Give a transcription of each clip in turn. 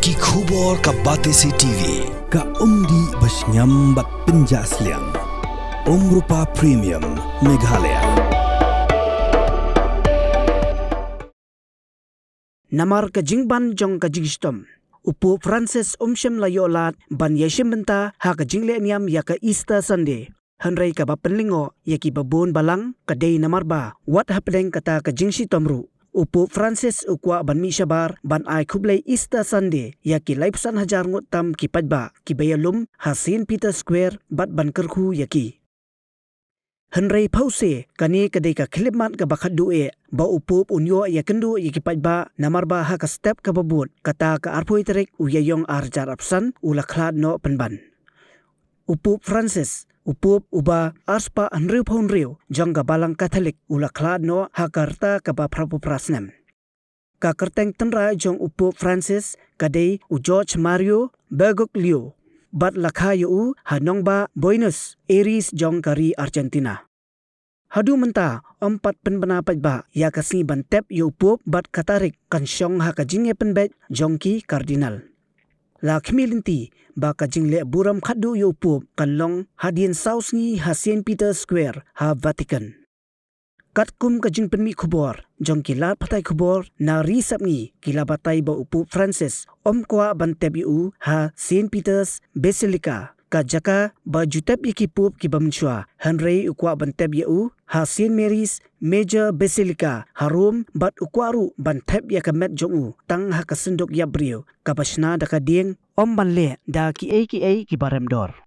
Ki khubor ka Batesi TV. Ka umdi basnyam bat penjaslian. Rupa Premium Meghalaya. Namar ka jingban jong ka jingstom. Upu Francis Umshem Layolat ban yeshim benta ha ka jingle niam ya ka Easter Sunday. Henry ka bapenlingo ya ki babon balang ka day namar ba. What happening kata ka jingsi tomru. Upu Francis ukwa ban mi shabar ban ai khublei Easter Sunday ya ki laipsan hajar ngot tam ki padba ki bayalum ha St. Peter Square bat ban kerkhu ya ki. Henry pause kani kadai ka khilipmat ka bakhadu e ba upup unyo ya kendu ya ki padba namar ba ha ka step ka babut kata ka arpoi terek uyayong arjar apsan ula khlad no penban. Upup Francis upup uba arspa Henry Ponrio jong ka balang Katolik ula khlad no hakarta ka ba prapu prasnem. Ka kerteng tenra jong upup Francis kadai u George Mario Bergoglio bat lakhayu u hanong ba Buenos Aires jong kari Argentina. Hadu menta empat penbena ba ya kasi bantep yu upup bat katarik kansyong ha kajingye penbet jong ki kardinal. La khmilinti ba kajingle buram khadu yu upup kanlong hadien sausngi ha St. Peter Square ha Vatican. Katkum kajing penmi khubor jong kilat patai khubor na risapngi kilabatai ba upup Francis kwa bantep yu ha St. Peter's Basilica ka jaka ba jutep ki pup ki bamchua Henry ukwa bantep yu ha St. Mary's Major Basilica harum bat ukwaru bantep ya kamet jongu tang ha kasendok ya brio kabashna da kading banle da ki ki baremdor.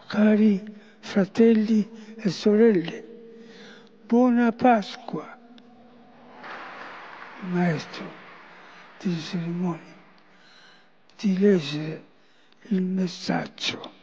Cari fratelli e sorelle, buona Pasqua. Il maestro di cerimonie di leggere il messaggio.